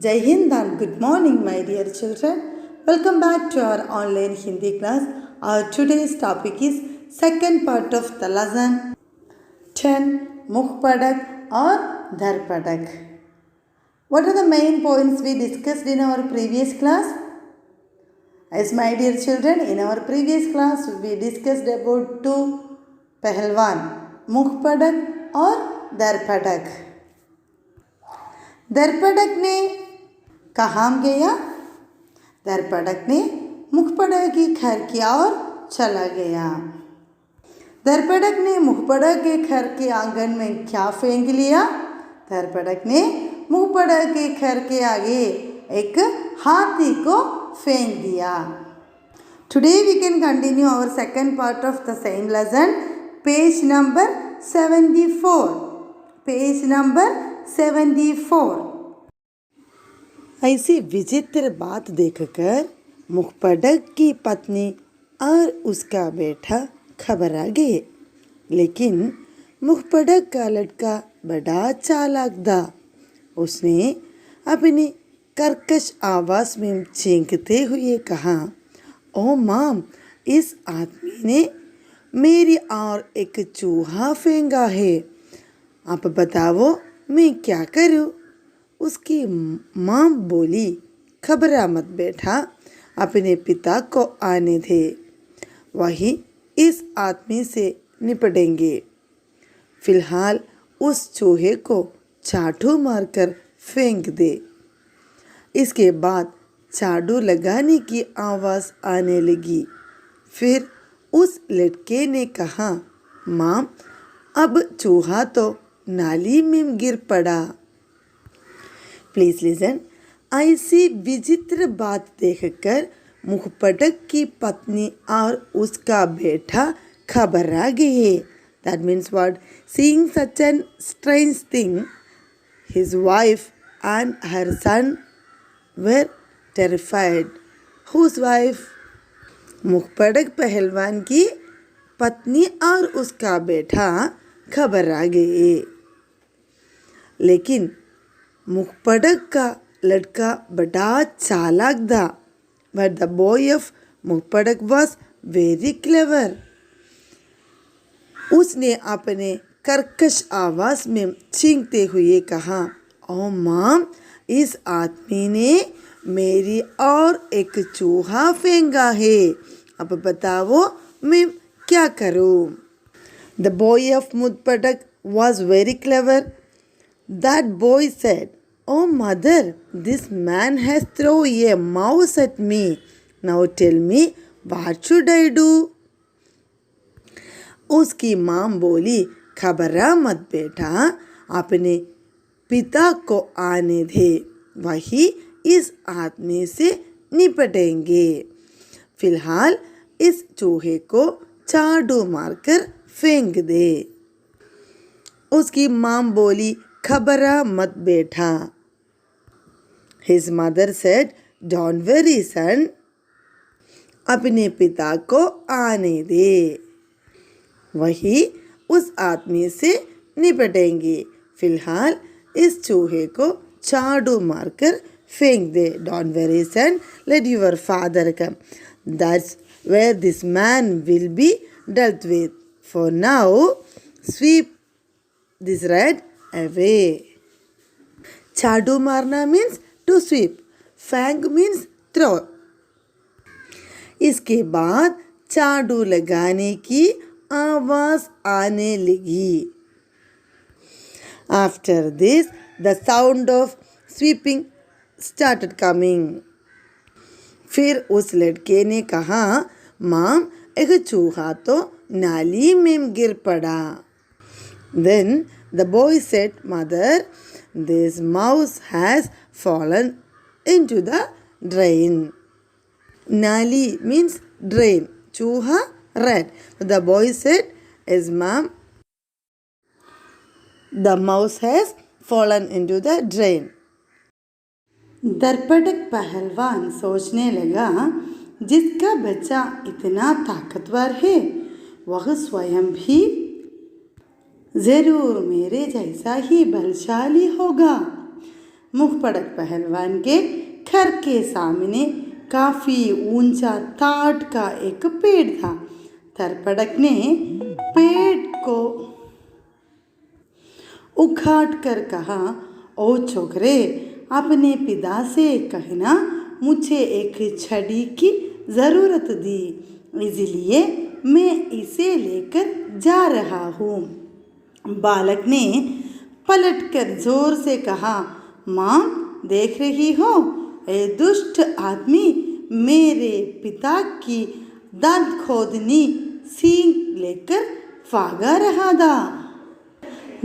Jai Hind and good morning, my dear children. Welcome back to our online Hindi class. Our today's topic is second part of the lesson 10 Mukhpadak or Dharpadak. What are the main points we discussed in our previous class? As my dear children, in our previous class we discussed about two Pahalwan, Mukhpadak or Dharpadak. दर्पणक ने कहाँ गया? दर्पणक ने मुखपड़ा के घर की ओर चला गया। दर्पणक ने मुखपड़ा के घर के आंगन में क्या फेंक लिया? दर्पणक ने मुखपड़ा के घर के आगे एक हाथी को फेंक दिया। Today we can continue our second part of the same lesson, page number 74. Page number 74। ऐसी विचित्र बात देखकर मुखपड़क की पत्नी और उसका बेटा घबरा गए। लेकिन मुखपड़क का लड़का बड़ा चालाक था। उसने अपनी कर्कश आवाज में चीखते हुए कहा, ओ माँ, इस आदमी ने मेरी और एक चूहा फेंका है। आप बताओ मैं क्या करूं? उसकी माँ बोली, घबरा मत बेटा, अपने पिता को आने दे, वही इस आदमी से निपटेंगे। फिलहाल उस चूहे को चाटू मारकर फेंक दे। इसके बाद झाड़ू लगाने की आवाज़ आने लगी। फिर उस लड़के ने कहा, माँ, अब चूहा तो नाली में गिर पड़ा। Please listen. ऐसी विचित्र बात देखकर मुखपड़क की पत्नी और उसका बेटा घबरा गए। That means what? Seeing such a strange thing, his wife and her son were terrified. Whose wife? मुखपड़क पहलवान की पत्नी और उसका बेटा घबरा गए। लेकिन मुखपड़क का लड़का बड़ा चालाक था। But the boy of मुखपड़क was very clever. उसने अपने कर्कश आवाज में चीखते हुए कहा, ओ माँ, इस आदमी ने मेरी और एक चूहा फेंका है। अब बताओ मैं क्या करूँ? The boy of मुखपड़क was very clever. That boy said, oh mother, this man has thrown a mouse at me. Now tell me, what should I do? उसकी माँ बोली, घबरा मत बेटा, अपने पिता को आने दे, वही इस आदमी से निपटेंगे। फिलहाल इस चूहे को झाड़ू मारकर फेंक दे। उसकी माँ बोली, घबरा मत बेटा। His mother said, don't worry son, अपने पिता को आने दे, वही उस आदमी से निपटेंगे। फिलहाल इस चूहे को झाड़ू मारकर फेंक दे। Don't worry son, let your father come. That's where this man will be dealt with. For now, sweep this rat away. झाड़ू मारना means to sweep. फेंक means throw. इसके बाद झाड़ू लगाने की आवाज आने लगी। After this, the sound of sweeping started coming. फिर उस लड़के ने कहा, माँ, एक चूहा तो नाली में गिर पड़ा। Then the boy said, mother, this mouse has fallen into the drain. Nali means drain. Chooha, rat. The boy said, yes ma'am, the mouse has fallen into the drain. दर्पणक पहलवान सोचने लगा, जिसका बच्चा इतना ताकतवर है वह स्वयं भी जरूर मेरे जैसा ही बलशाली होगा। मुखपड़क पहलवान के घर के सामने काफी ऊंचा ताड़ का एक पेड़ था। तरपड़क ने पेड़ को उखाड़ कर कहा, ओ छोकरे, अपने पिता से कहना मुझे एक छड़ी की ज़रूरत दी, इसलिए मैं इसे लेकर जा रहा हूँ। बालक ने पलटकर जोर से कहा, माँ देख रही हो, ये दुष्ट आदमी मेरे पिता की दांत खोदनी सींग लेकर भागा रहा था।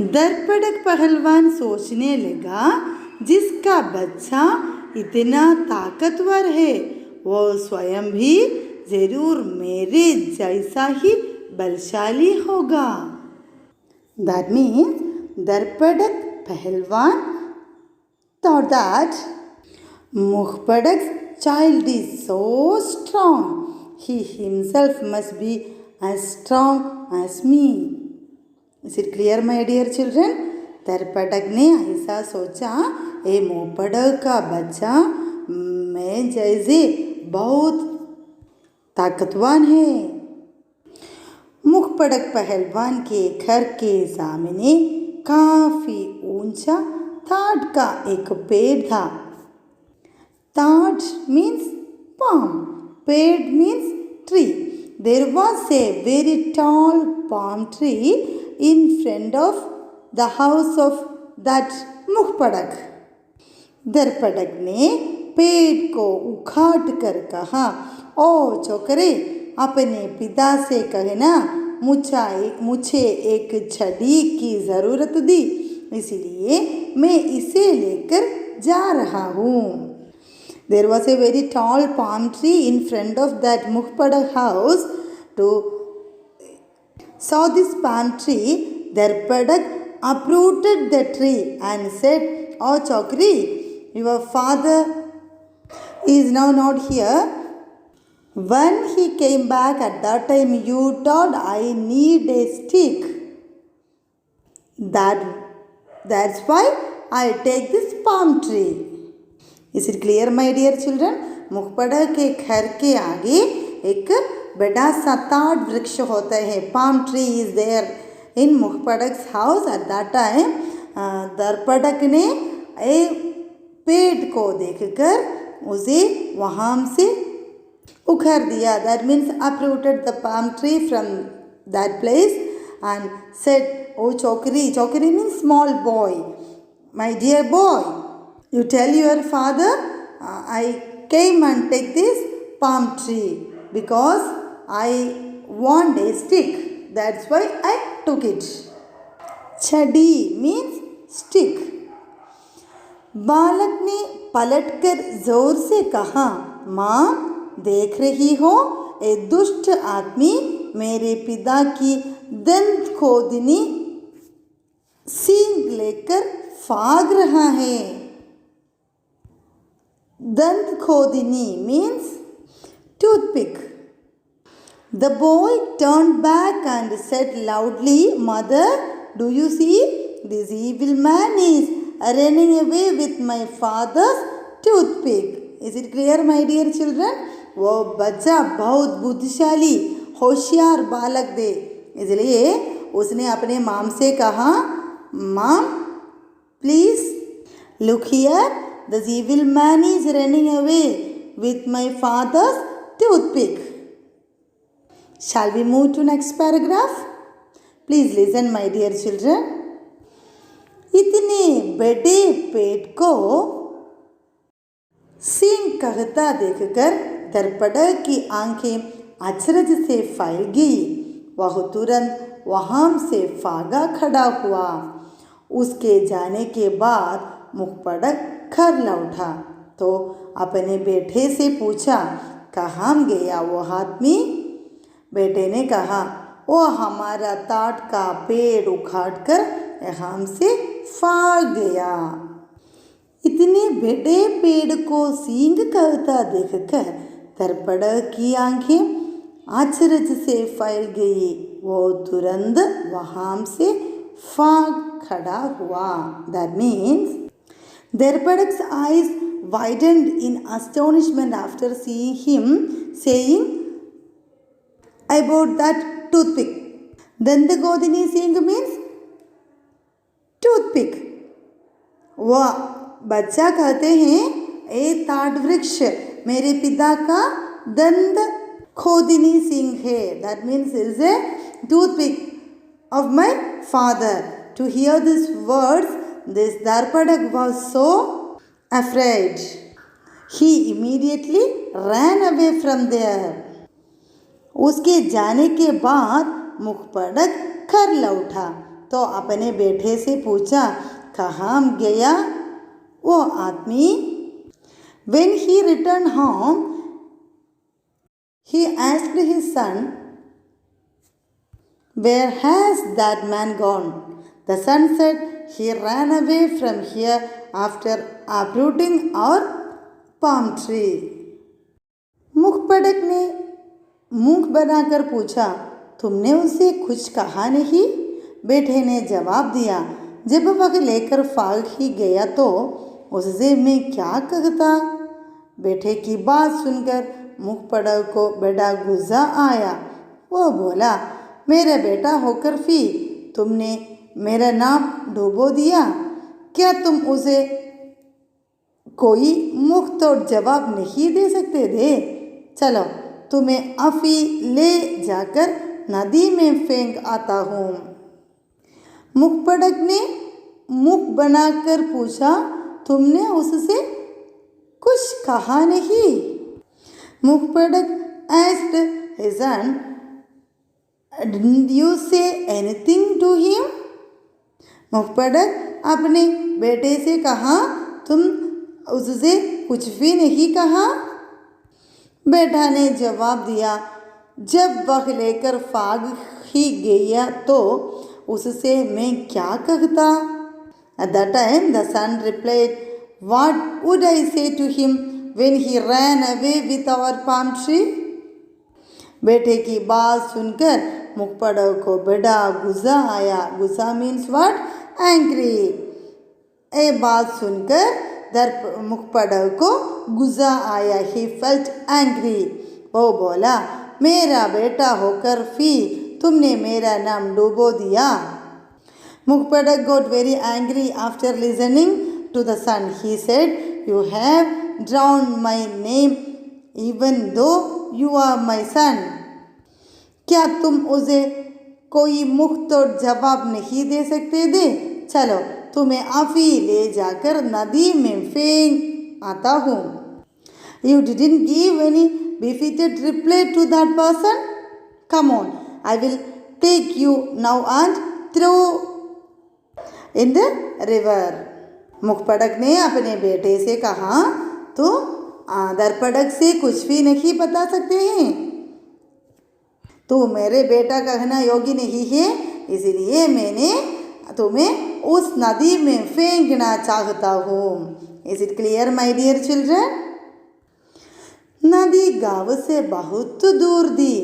दरपड़क पहलवान सोचने लगा, जिसका बच्चा इतना ताकतवर है वो स्वयं भी जरूर मेरे जैसा ही बलशाली होगा। That means Darpadak Pahalwan thought that Mukhpadak's child is so strong, he himself must be as strong as me. Is it clear, my dear children? दरपड़क ने ऐसा सोचा, ए मुखपड़क का बच्चा मैं जैसे बहुत ताकतवान है। मुखपड़क पहलवान के घर के सामने काफी ऊंचा ताड़ का एक पेड़ था। ताड़ मीन्स palm, पेड़ means tree. There was a very tall palm tree in front of the house of that मुखपड़क। दरपड़क ने पेड़ को उखाड़ कर कहा, ओ छोकरे, अपने पिता से कहना मुझे एक छड़ी की ज़रूरत दी, इसलिए मैं इसे लेकर जा रहा हूँ। There was a very tall palm tree in front of that Mukhpadak house. To saw this palm tree, Darpadak uprooted the tree and said, "Oh Chokri, your father is now not here. When he came back at that time, you told I need a stick. That's why I take this palm tree." Is it clear, my dear children? मुखपड़क के घर के आगे एक बड़ा सा ताड़ वृक्ष होता है। palm tree is there in मुखपड़क's house at that time. दरपड़क ने पेड़ को देखकर उसे वहाँ से उखाड़ दिया। That means uprooted the palm tree from that place and said, "Oh Chokri," Chokri means small boy, "my dear boy, you tell your father I came and take this palm tree because I want a stick. That's why I took it." Chadi means stick. बालक ने पलटकर जोर से कहा, माँ देख रही हो, ये दुष्ट आदमी मेरे पिता की दंत खोदनी सींग लेकर भाग रहा है। दंत खोदनी means toothpick. The boy turned back and said loudly, "Mother, do you see? This evil man is running away with my father's toothpick." Is it clear, my dear children? वो बच्चा बहुत बुद्धिशाली होशियार बालक थे, इसलिए उसने अपने माम से कहा, माम please look here, this evil man is running away with my father's toothpick. Shall we move to next paragraph? Please listen, my dear children. इतने बड़े पेड़ को सींग कहता देखकर दरपड़क की आंखें अचरज से फैल गई। वह तुरंत वहाँ से भागा खड़ा हुआ। उसके जाने के बाद मुखपड़क घर लौटा तो अपने बेटे से पूछा, कहाँ गया वो आदमी? बेटे ने कहा, वो हमारा ताड़ का पेड़ उखाड़ कर यहाँ से भाग गया। इतने बड़े पेड़ को सींग कहता देखकर दरपड़क की आंखें अचरज से फैल गई। वो तुरंत वहाँ से भाग खड़ा हुआ। That means Darpadak's eyes widened in astonishment after seeing him saying about that toothpick. Dandagodini Singh means toothpick. वह बच्चा कहते हैं ए ताड़ वृक्ष मेरे पिता का दंत खोदिनी सिंह है. That means it is a toothpick of my father. To hear these words, this Darpadak was so afraid. He immediately ran away from there. उसके जाने के बाद मुखपड़क घर लौटा तो अपने बेटे से पूछा कहाँ गया वो आदमी. When he returned home, he asked his son, where has that man gone? The son said, he ran away from here after uprooting our palm tree. मुखपड़क ने मुंह बनाकर पूछा तुमने उसे कुछ कहा नहीं? बेटे ने जवाब दिया जब वह लेकर भाग ही गया तो उससे मैं क्या कहता. बेटे की बात सुनकर मुखपड़क को बड़ा गुस्सा आया. वो बोला मेरा बेटा होकर भी तुमने मेरा नाम डुबो दिया. क्या तुम उसे कोई मुख तोड़ जवाब नहीं दे सकते थे? चलो तुम्हें अभी ले जाकर नदी में फेंक आता हूँ. मुखपड़क ने मुख बनाकर पूछा तुमने उससे कुछ कहा नहीं? मुखपड़क asked his son, didn't you say anything to him? मुखपड़क अपने बेटे से कहा तुम उससे कुछ भी नहीं कहा? बेटा ने जवाब दिया जब वह लेकर भाग ही गया तो उससे मैं क्या कहता. At that time the son replied, what would I say to him when he ran away with our palm tree? बेटे की बात सुनकर मुखपड़क को बड़ा गुस्सा आया. गुस्सा मीन्स व्हाट? एंग्री. ये बात सुनकर मुखपड़क को गुस्सा आया. He felt angry. वो बोला मेरा बेटा होकर भी तुमने मेरा नाम डुबो दिया. मुखपड़क got very angry after listening to the son. He said, you have drowned my name even though you are my son. क्या तुम उसे कोई मुख तोड़ जवाब नहीं दे सकते थे? चलो तुम्हें अभी ले जाकर नदी में फेंक आता हूँ. You didn't give any befitted reply to that person? Come on, I will take you now and throw in the river. मुखपड़क ने अपने बेटे से कहा तो दरपड़क से कुछ भी नहीं बता सकते हैं. तो मेरे बेटा कहना योग्य नहीं है इसलिए मैंने तुम्हें उस नदी में फेंकना चाहता हूँ. Is it clear my dear children? नदी गांव से बहुत दूर थी.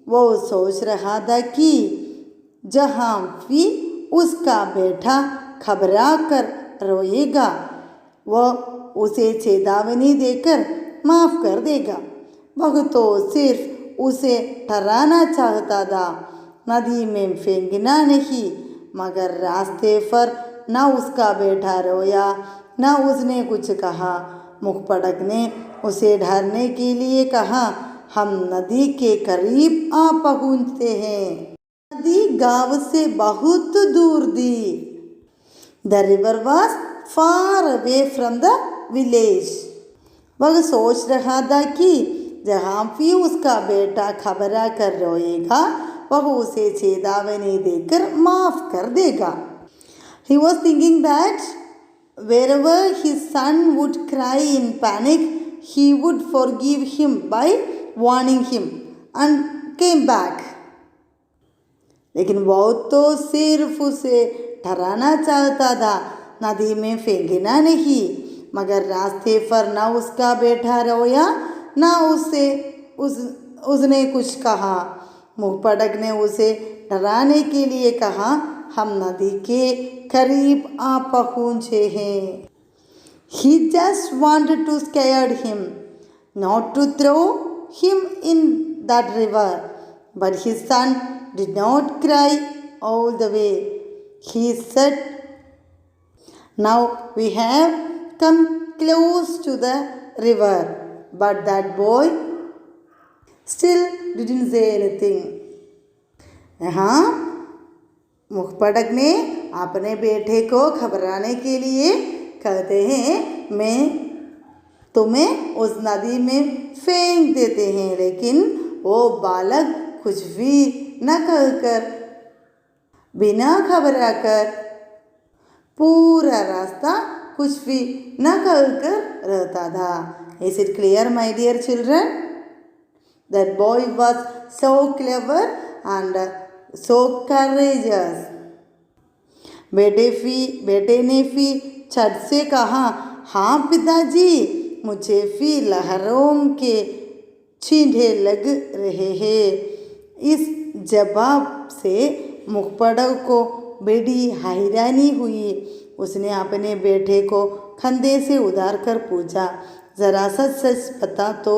वो सोच रहा था कि जहाँ भी उसका बेटा घबरा कर रोएगा वह उसे चेतावनी देकर माफ़ कर देगा. वह तो सिर्फ उसे डराना चाहता था, नदी में फेंकना नहीं. मगर रास्ते पर न उसका बेटा रोया न उसने कुछ कहा. मुखपड़क ने उसे डरने के लिए कहा हम नदी के करीब आ पहुँचते हैं. नदी गांव से बहुत दूर थी. The river was far away from the village. वह सोच रहा था कि जहाँ भी उसका बेटा घबरा कर रोएगा वह उसे चेतावनी देकर माफ़ कर देगा. He was thinking that wherever his son would cry in panic, he would forgive him by warning him and came back. लेकिन वो तो सिर्फ उसे डराना चाहता था, नदी में फेंकना नहीं. मगर रास्ते पर न उसका बेटा रोया न उसने कुछ कहा. मुखपड़क ने उसे डराने के लिए कहा हम नदी के करीब आ पहुँचे हैं. He just wanted to scare him, not to throw him in that river. But his son did not cry all the way. He said, "Now we have come close to the river." But that boy still didn't say anything. हाँ, मुखपड़क ने अपने बेटे को घबराने के लिए कहते हैं, मैं तुम्हें उस नदी में फेंक देते हैं। लेकिन वो बालक कुछ भी न कहकर, बिना घबरा कर पूरा रास्ता कुछ भी न कहकर रहता था। Is it clear, my dear children? That boy was so clever and so courageous. बेटे ने फिर झट से कहा, हाँ पिताजी, मुझे फिर लहरों के छींटे लग रहे हैं। इस जवाब से मुखपड़क को बड़ी हैरानी हुई। उसने अपने बेटे को कंधे से उतार कर पूछा, ज़रा सा सच बता तो,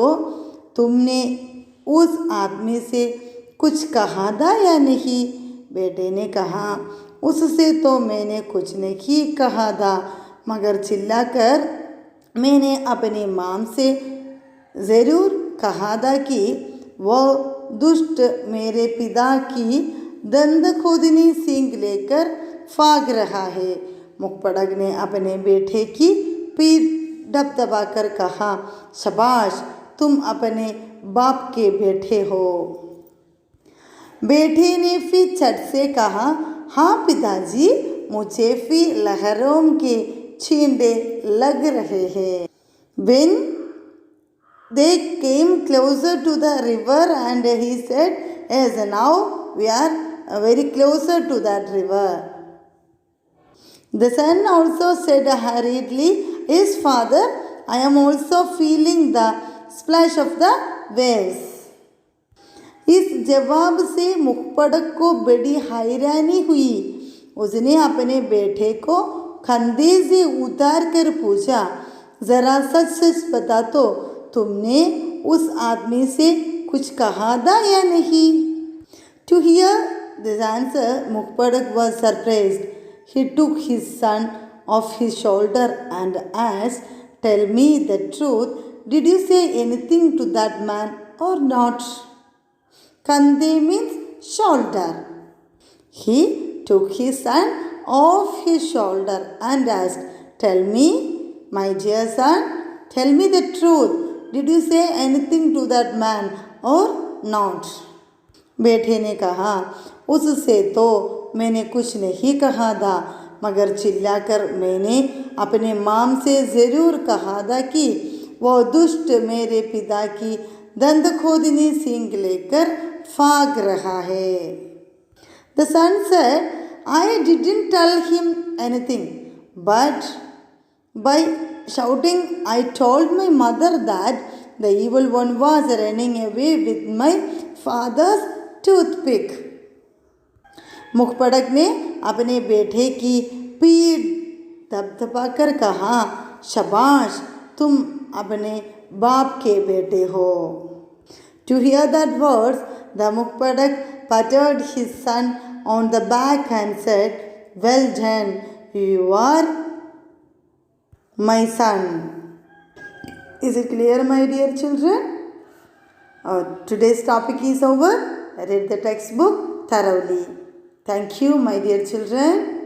तुमने उस आदमी से कुछ कहा था या नहीं? बेटे ने कहा, उससे तो मैंने कुछ नहीं कहा था, मगर चिल्लाकर मैंने अपनी माँ से ज़रूर कहा था कि वो दुष्ट मेरे पिता की दंत खोदनी सींग लेकर भाग रहा है। मुखपड़क ने अपने बेटे की पीठ दबदबाकर कहा, शाबाश, तुम अपने बाप के बेटे हो। बेटे ने फिर झट से कहा, हाँ पिताजी, मुझे फिर लहरों के छींटे लग रहे हैं। When they came closer to the river and he said, yes, now we are very closer to that river. The son also said hurriedly, yes father, I am also feeling the splash of the waves. इस जवाब से मुखपड़क को बड़ी हैरानी हुई। उसने अपने बेटे को कंधे से उतार कर पूछा, ज़रा सच सच बता तो, तुमने उस आदमी से कुछ कहा था या नहीं? To hear this answer, Mukhpadak was surprised. He took his son off his shoulder and asked, tell me the truth, did you say anything to that man or not? Kande means shoulder. He took his son off his shoulder and asked, tell me, my dear son, tell me the truth. Did you say anything to that man or not? बेटे ने कहा, उससे तो मैंने कुछ नहीं कहा था, मगर चिल्लाकर मैंने अपने माम से ज़रूर कहा था कि वो दुष्ट मेरे पिता की दंत खोदनी सींग लेकर भाग रहा है। The son said, I didn't tell him anything, but by shouting I told my mother that the evil one was running away with my father's toothpick. मुखपड़क ने अपने बेटे की पीठ दबदबाकर कहा, शाबाश, तुम अपने बाप के बेटे हो। To hear that words, the Mukhpadak patted his son on the back and said, well done, you are my son. Is it clear, my dear children? Today's topic is over. Read the textbook thoroughly. Thank you, my dear children.